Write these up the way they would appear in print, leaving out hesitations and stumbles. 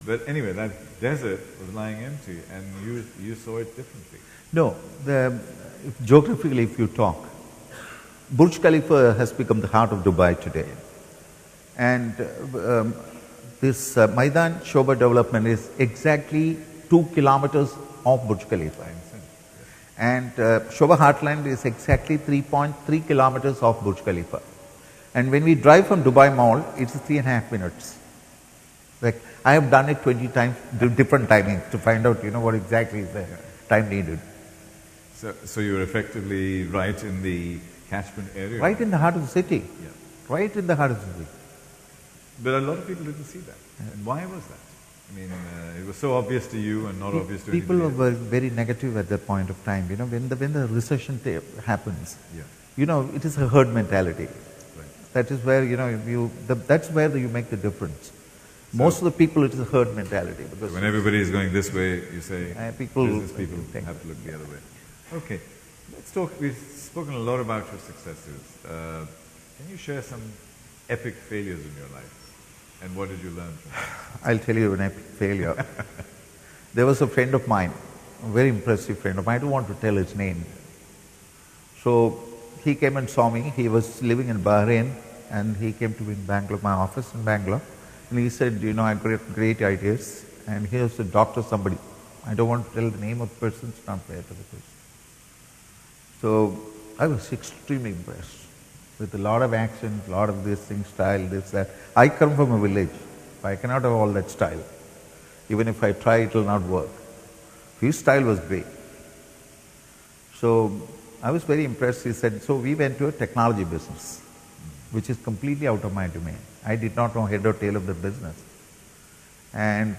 But anyway, that desert was lying empty, and you saw it differently. No, geographically, if you talk, Burj Khalifa has become the heart of Dubai today. And this Maidan Shobha development is exactly 2 kilometers off Burj Khalifa. And Shobha Heartland is exactly 3.3 kilometers off Burj Khalifa. And when we drive from Dubai Mall, it's 3.5 minutes. Like, I have done it 20 times, different timings, to find out, what exactly is the time needed. So you're effectively right in the catchment area. Right in the heart of the city. Yeah. Right in the heart of the city. But a lot of people didn't see that. Yeah. And why was that? I mean, it was so obvious to you and not obvious to people anybody were very negative at that point of time. When the recession happens, yeah. It is a herd mentality. Right. That is where that's where you make the difference. So most of the people, it is a herd mentality. Because when everybody is going this way, you say business people have to look the other way. Okay, let's talk. We've spoken a lot about your successes. Can you share some epic failures in your life? And what did you learn from that? I'll tell you an epic failure. There was a friend of mine, a very impressive friend of mine. I don't want to tell his name. So he came and saw me. He was living in Bahrain, and he came to me in Bangalore, my office in Bangalore. And he said, I have great ideas. And here's a doctor, somebody. I don't want to tell the name of the person. It's not fair to the person. So I was extremely impressed with a lot of action, a lot of this thing, style, this, that. I come from a village. I cannot have all that style. Even if I try, it will not work. His style was great. So I was very impressed. He said, so we went to a technology business, which is completely out of my domain. I did not know head or tail of the business. And,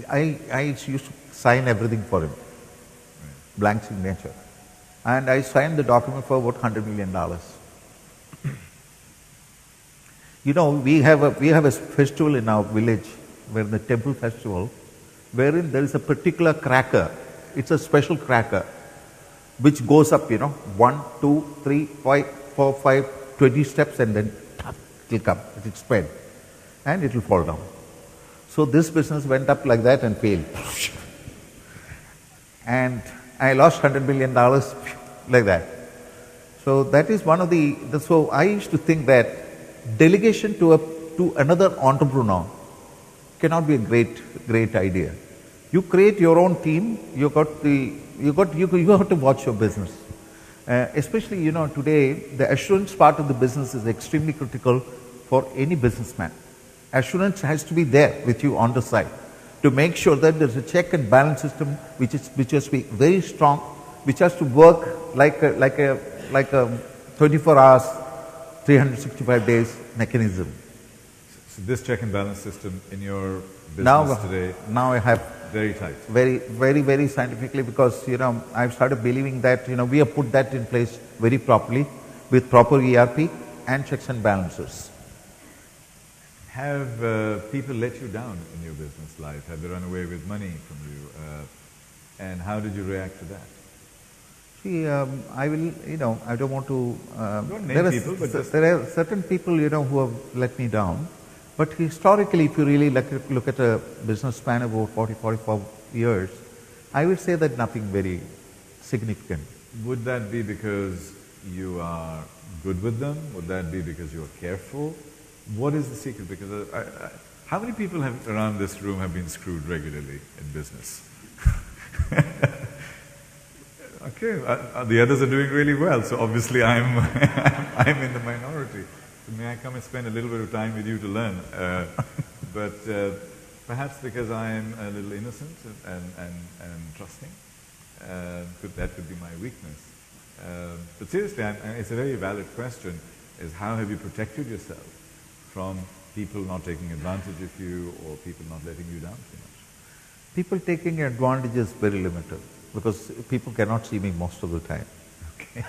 I used to sign everything for him, blank signature. And I signed the document for about $100 million. We have a festival in our village, where the temple festival, wherein there is a particular cracker. It's a special cracker, which goes up, 1, 2, 3, 5, 4, 5, 20 steps, and then it will come, it will spread, and it will fall down. So this business went up like that and failed. And I lost $100 million like that. So that is one of so I used to think that delegation to another entrepreneur cannot be a great idea. You create your own team, you have to watch your business. Especially, today, the assurance part of the business is extremely critical for any businessman. Assurance has to be there with you on the side to make sure that there's a check and balance system which has to be very strong, which has to work like a 24 hours, 365 days mechanism. So this check and balance system in your business today, now I have very tight. Very, very, very scientifically, because I've started believing that we have put that in place very properly with proper ERP and checks and balances. Have people let you down in your business life? Have they run away with money from you? And how did you react to that? See, I don't want to. There are certain people, who have let me down. But historically, if you really look at a business span of about 40, 44 years, I would say that nothing very significant. Would that be because you are good with them? Would that be because you are careful? What is the secret? Because how many people around this room have been screwed regularly in business? Okay, the others are doing really well, so obviously I'm in the minority. So may I come and spend a little bit of time with you to learn? But perhaps because I'm a little innocent and trusting, that could be my weakness. But seriously, it's a very valid question, is how have you protected yourself from people not taking advantage of you or people not letting you down too much? People taking advantage is very limited, because people cannot see me most of the time. Okay.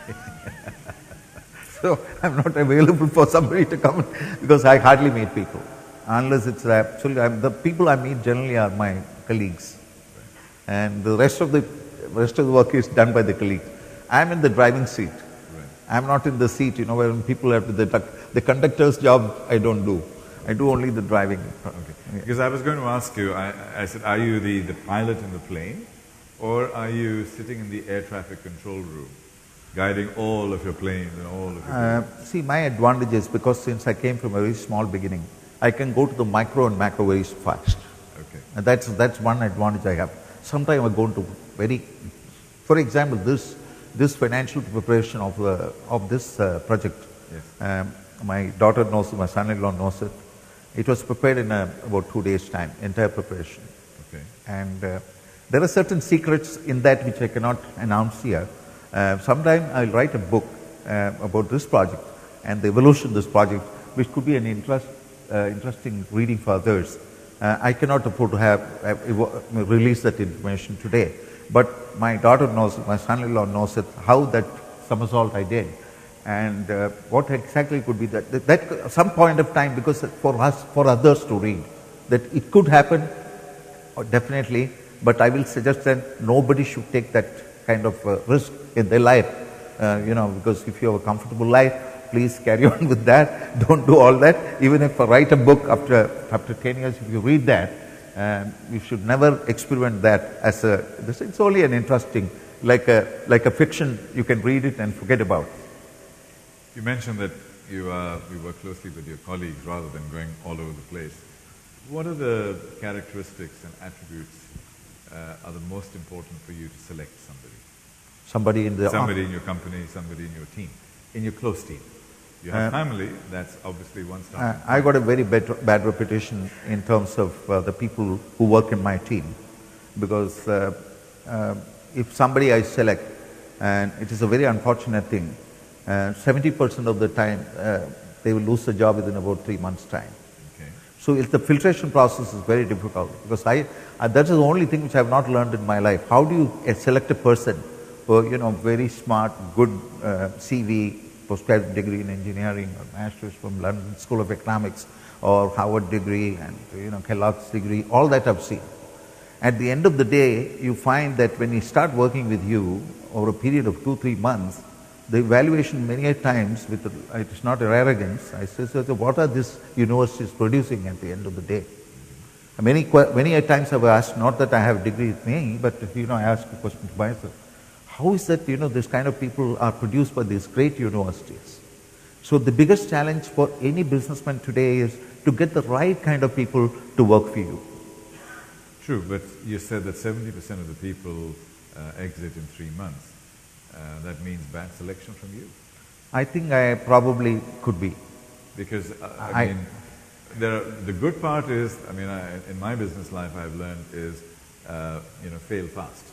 So I'm not available for somebody to come, because I hardly meet people. Unless it's actually, the people I meet generally are my colleagues. And the rest of the work is done by the colleagues. I'm in the driving seat. Right. I'm not in the seat, you know, when people have to, the conductor's job I don't do. I do only the driving. Okay. Because I was going to ask you, I said, are you the pilot in the plane, or are you sitting in the air traffic control room, guiding all of your planes and all of your planes? See, my advantage is because since I came from a very small beginning, I can go to the micro and macro very fast. Okay. And that's one advantage I have. Sometimes I go into very, for example, this financial preparation of this project. Yes. My daughter knows it, my son-in-law knows it. It was prepared in about 2 days' time, entire preparation. Okay. And there are certain secrets in that which I cannot announce here. Sometime I'll write a book about this project and the evolution of this project, which could be an interesting reading for others. I cannot afford to release that information today. But my daughter knows it, my son-in-law knows it, how that somersault I did. And what exactly could be that some point of time, because for others to read, that it could happen, definitely, but I will suggest that nobody should take that kind of risk in their life, because if you have a comfortable life, please carry on with that. Don't do all that. Even if I write a book after 10 years, if you read that, you should never experiment that as it's only an interesting, like a fiction, you can read it and forget about. You mentioned that you work closely with your colleagues rather than going all over the place. What are the characteristics and attributes are the most important for you to select somebody? Somebody in your company, somebody in your team, in your close team. You have family, that's obviously one start. I got a very bad reputation in terms of the people who work in my team, because if somebody I select, and it is a very unfortunate thing, 70% of the time they will lose the job within about 3 months' time. Okay. So the filtration process is very difficult, because that is the only thing which I have not learned in my life. How do you select a person who, very smart, good CV, postgraduate degree in engineering, or master's from London School of Economics, or Harvard degree, and Kellogg's degree, all that I've seen. At the end of the day, you find that when you start working with you over a period of 2-3 months, the evaluation many a times, it is not arrogance, I say, so what are these universities producing at the end of the day? Many a times I've asked, not that I have a degree with me, but I ask a question to myself, how is that this kind of people are produced by these great universities? So the biggest challenge for any businessman today is to get the right kind of people to work for you. True, but you said that 70% of the people exit in 3 months. That means bad selection from you? I think I probably could be. Because, the good part is, in my business life I've learned is, fail fast.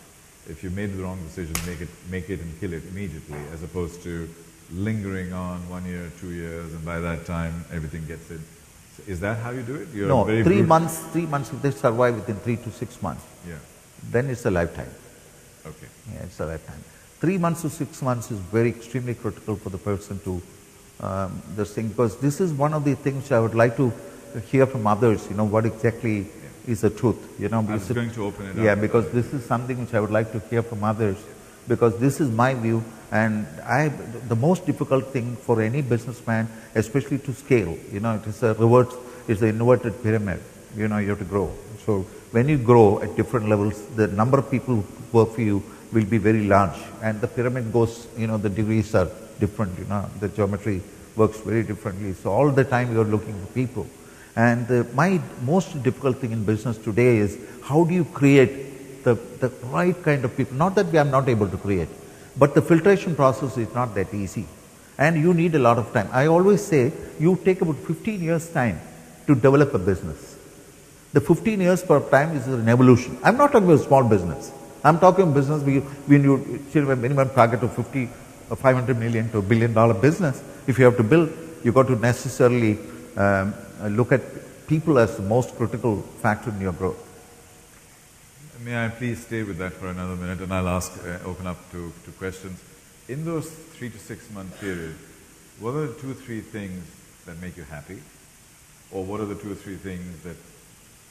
If you made the wrong decision, make it and kill it immediately, as opposed to lingering on 1 year, 2 years, and by that time everything gets in. So is that how you do it? No, 3 months, if they survive within 3 to 6 months, then it's a lifetime. Okay. Yeah, it's a lifetime. 3 months to 6 months is very extremely critical for the person to this thing, because this is one of the things I would like to hear from others, what exactly is the truth. I was going to open it up. Yeah, because this is something which I would like to hear from others, because this is my view, and the most difficult thing for any businessman, especially to scale, it is it's an inverted pyramid, you have to grow. So when you grow at different levels, the number of people who work for you will be very large, and the pyramid goes, the degrees are different, the geometry works very differently. So all the time you are looking for people. And my most difficult thing in business today is how do you create the right kind of people? Not that we are not able to create, but the filtration process is not that easy. And you need a lot of time. I always say you take about 15 years time to develop a business. The 15 years per time is an evolution. I'm not talking about small business. I'm talking business when you achieve a minimum target of 500 million to $1 billion business. If you have to build, you got to necessarily look at people as the most critical factor in your growth. May I please stay with that for another minute, and I'll open up to questions. In those 3 to 6 month period, what are the 2 or 3 things that make you happy? Or what are the 2 or 3 things that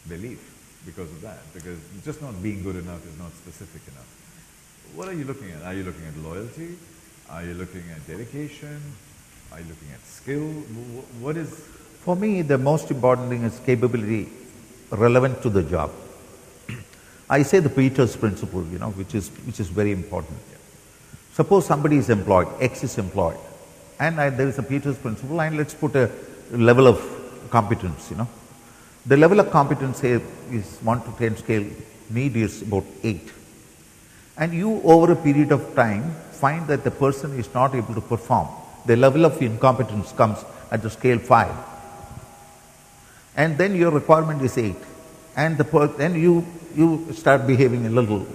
they leave because of that? Because just not being good enough is not specific enough. What are you looking at? Are you looking at loyalty? Are you looking at dedication? Are you looking at skill? What is... For me, the most important thing is capability relevant to the job. I say the Peters principle, which is very important. Suppose somebody is employed, X is employed, and there is a Peters principle, and let's put a level of competence, The level of competence is 1 to 10 scale, need is about 8. And you over a period of time find that the person is not able to perform. The level of incompetence comes at the scale 5. And then your requirement is 8. And then you start behaving a little,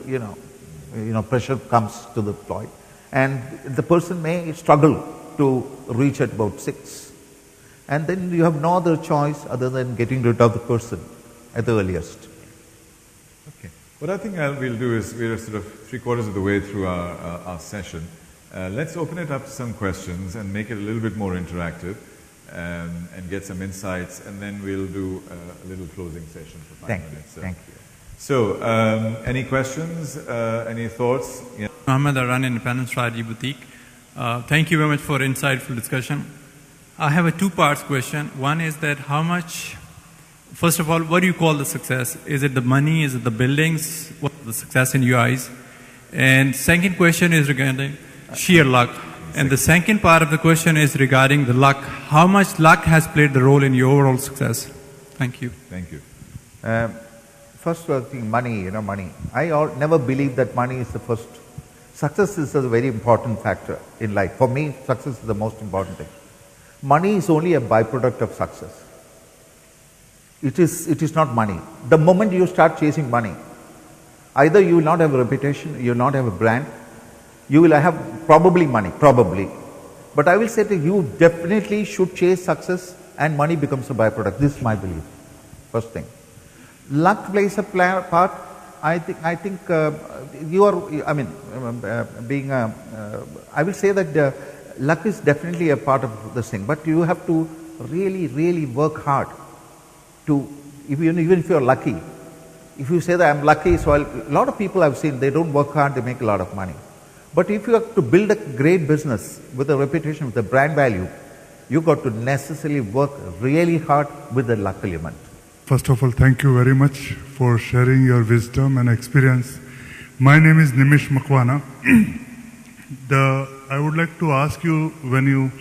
pressure comes to the employee. And the person may struggle to reach at about 6. And then you have no other choice other than getting rid of the person at the earliest. Okay. What I think we'll do is we're sort of 3/4 of the way through our session. Let's open it up to some questions and make it a little bit more interactive and get some insights, and then we'll do a little closing session for 5 minutes. Thank you. So, any questions, any thoughts? Yeah. Mohammed, I run Independent Strategy Boutique. Thank you very much for insightful discussion. I have a two-part question. One is that how much, first of all, what do you call the success? Is it the money? Is it the buildings? What's the success in your eyes? And second question is regarding sheer luck. And the second part of the question is regarding the luck. How much luck has played the role in your overall success? Thank you. Thank you. First thing, money, money. I never believe that money is the first. Success is a very important factor in life. For me, success is the most important thing. Money is only a byproduct of success. It is not money. The moment you start chasing money, either you will not have a reputation, you will not have a brand, you will have probably money, probably. But I will say that you definitely should chase success and money becomes a byproduct. This is my belief, first thing. Luck plays a part. I think you are, I will say that luck is definitely a part of this thing, but you have to really, really work hard to, even if you are lucky. If you say that I'm lucky, so a lot of people I've seen, they don't work hard, they make a lot of money. But if you have to build a great business with a reputation, with a brand value, you got to necessarily work really hard with the luck element. First of all, thank you very much for sharing your wisdom and experience. My name is Nimish Makwana. I would like to ask you, when you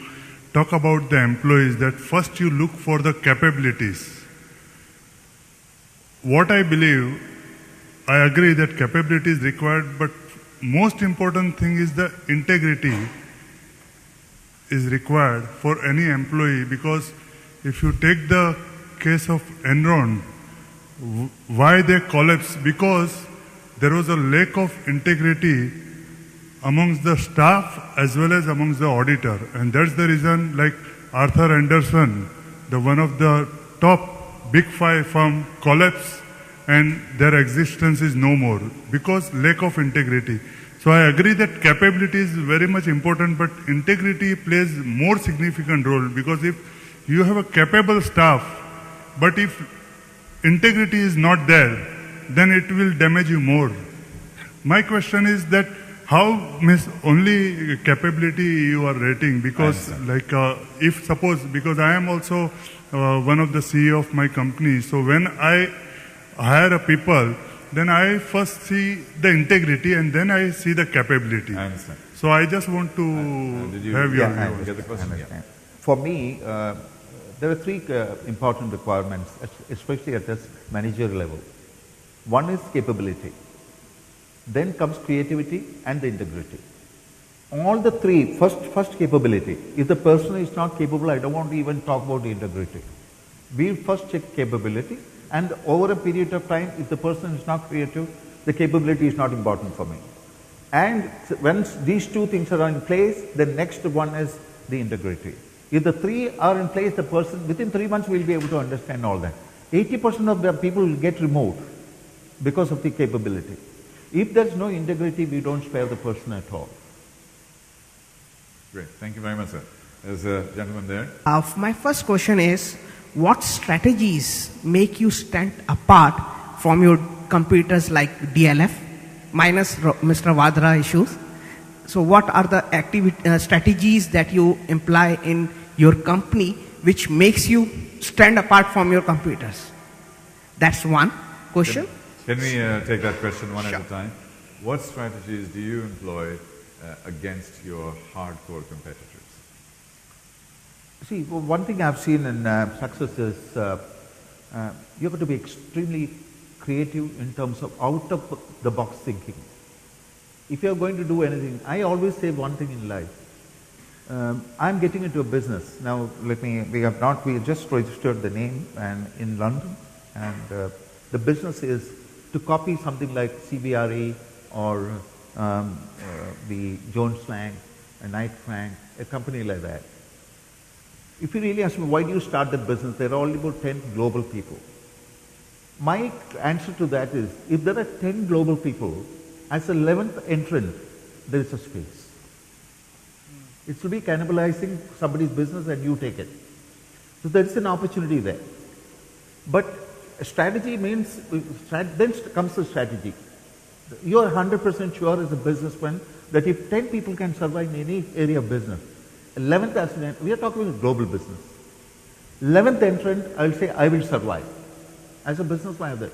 talk about the employees, that first you look for the capabilities. What I believe, I agree that capability is required, but most important thing is the integrity is required for any employee, because if you take the case of Enron, why they collapsed? Because there was a lack of integrity amongst the staff as well as amongst the auditor, and that's the reason, like Arthur Andersen, the one of the top big 5 firm collapsed and their existence is no more because lack of integrity. So I agree that capability is very much important, but integrity plays more significant role, because if you have a capable staff, but if integrity is not there, then it will damage you more. My question is that how only capability you are rating, because if suppose, because I am also one of the CEO of my company, so when I hire a people, then I first see the integrity and then I see the capability. I understand. So I just want to have your view. Get the question? Yeah. For me, there are 3 important requirements, especially at this managerial level. One is capability. Then comes creativity and the integrity. All the 3, first capability. If the person is not capable, I don't want to even talk about the integrity. We first check capability, and over a period of time, if the person is not creative, the capability is not important for me. And once these 2 things are in place, the next one is the integrity. If the 3 are in place, the person, within 3 months, will be able to understand all that. 80% of the people will get removed because of the capability. If there is no integrity, we don't spare the person at all. Great. Thank you very much, sir. There's a gentleman there. My first question is, what strategies make you stand apart from your competitors like DLF, minus Mr. Vadra issues? so what are the strategies that you employ in your company which makes you stand apart from your competitors? That's one question. Can we take that question one Sure. at a time? What strategies do you employ against your hardcore competitors? See, one thing I've seen in success is you have to be extremely creative in terms of out-of-the-box thinking. If you're going to do anything, I always say one thing in life. I'm getting into a business. Now, we just registered the name and in London, and the business is to copy something like CBRE or the Jones Lang, a Knight Frank, a company like that. If you really ask me, why do you start that business? There are only about 10 global people. My answer to that is, if there are 10 global people, as the 11th entrant, there is a space. It will be cannibalizing somebody's business and you take it. So there is an opportunity there. But strategy means, then comes the strategy. You are 100% sure as a businessman that if 10 people can survive in any area of business, 11th entrant, we are talking about global business. 11th entrant, I will say, I will survive. As a businessman,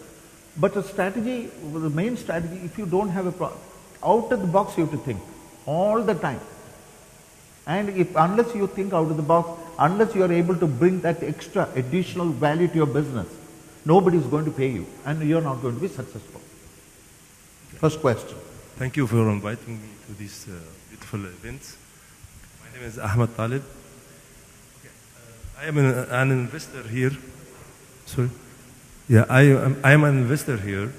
but a strategy, the main strategy, if you don't have out of the box, you have to think all the time. And unless you think out of the box, unless you are able to bring that extra additional value to your business, nobody is going to pay you and you are not going to be successful. First question. Thank you for inviting me to this beautiful event. My name is Ahmed Talib. I am an investor here. Sorry. Yeah, I am an investor here.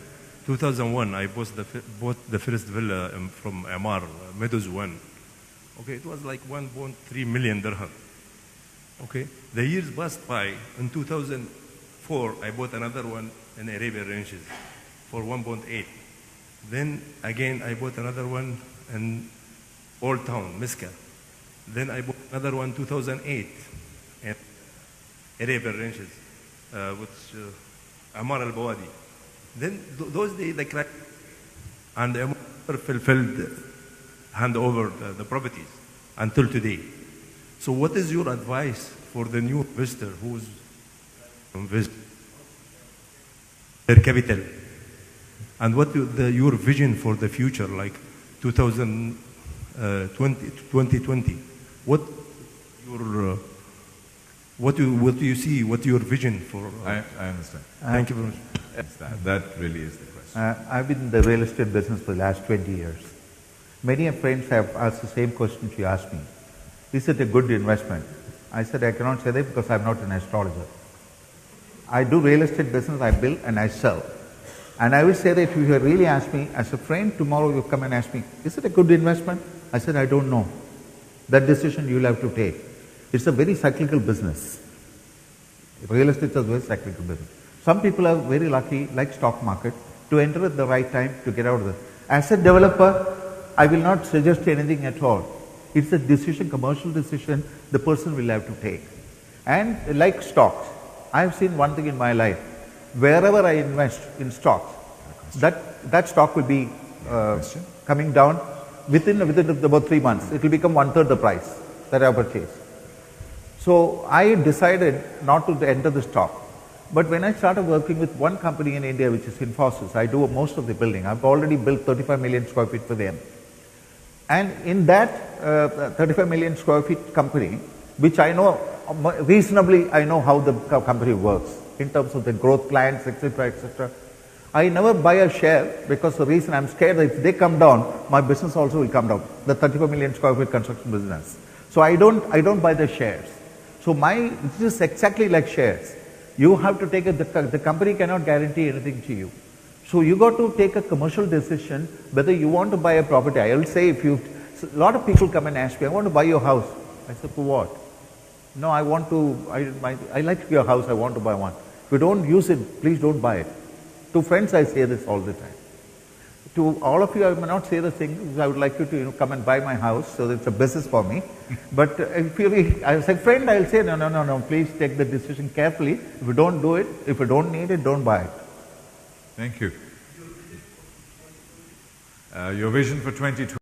2001, I bought the first villa from Amar, Meadows 1. Okay, it was like 1.3 million dirham. Okay, the years passed by. In 2004, I bought another one in Arabian Ranges for 1.8. Then again, I bought another one in Old Town, Miska. Then I bought another one 2008 in Arabian Ranges, which Amar al-Bawadi. Then those days they cracked and Amar fulfilled hand over the properties until today. So what is your advice for the new investor who's invest their capital? And what your vision for the future, like 2020? What do you see? What your vision for? I understand. Thank you very much. That really is the question. I've been in the real estate business for the last 20 years. Many friends have asked the same question you asked me. Is it a good investment? I said I cannot say that because I'm not an astrologer. I do real estate business, I build and I sell. And I will say that if you really ask me, as a friend, tomorrow you come and ask me, is it a good investment? I said, I don't know. That decision you'll have to take. It's a very cyclical business. Real estate is a very cyclical business. Some people are very lucky, like stock market, to enter at the right time to get out of it. As a developer, I will not suggest anything at all. It's a decision, commercial decision, the person will have to take. And like stocks, I've seen one thing in my life. Wherever I invest in stocks, that stock will be coming down within about 3 months. It will become 1/3 the price that I purchased. So I decided not to enter the stock. But when I started working with one company in India, which is Infosys, I do most of the building. I've already built 35 million square feet for them. And in that 35 million square feet company, which I know reasonably, I know how the company works in terms of the growth plans, etc., etc. I never buy a share because the reason I'm scared that if they come down, my business also will come down. The 35 million square feet construction business. So I don't buy the shares. So this is exactly like shares. You have to take the company cannot guarantee anything to you. So you got to take a commercial decision whether you want to buy a property. I will say a lot of people come and ask me, I want to buy your house. I said, for what? No, I like your house, I want to buy one. If you don't use it, please don't buy it. To friends, I say this all the time. To all of you, I may not say the thing, because I would like you to come and buy my house, so it's a business for me. But if you really, as a friend, I'll say, no, please take the decision carefully. If you don't do it, if you don't need it, don't buy it. Thank you. Your vision for 2020.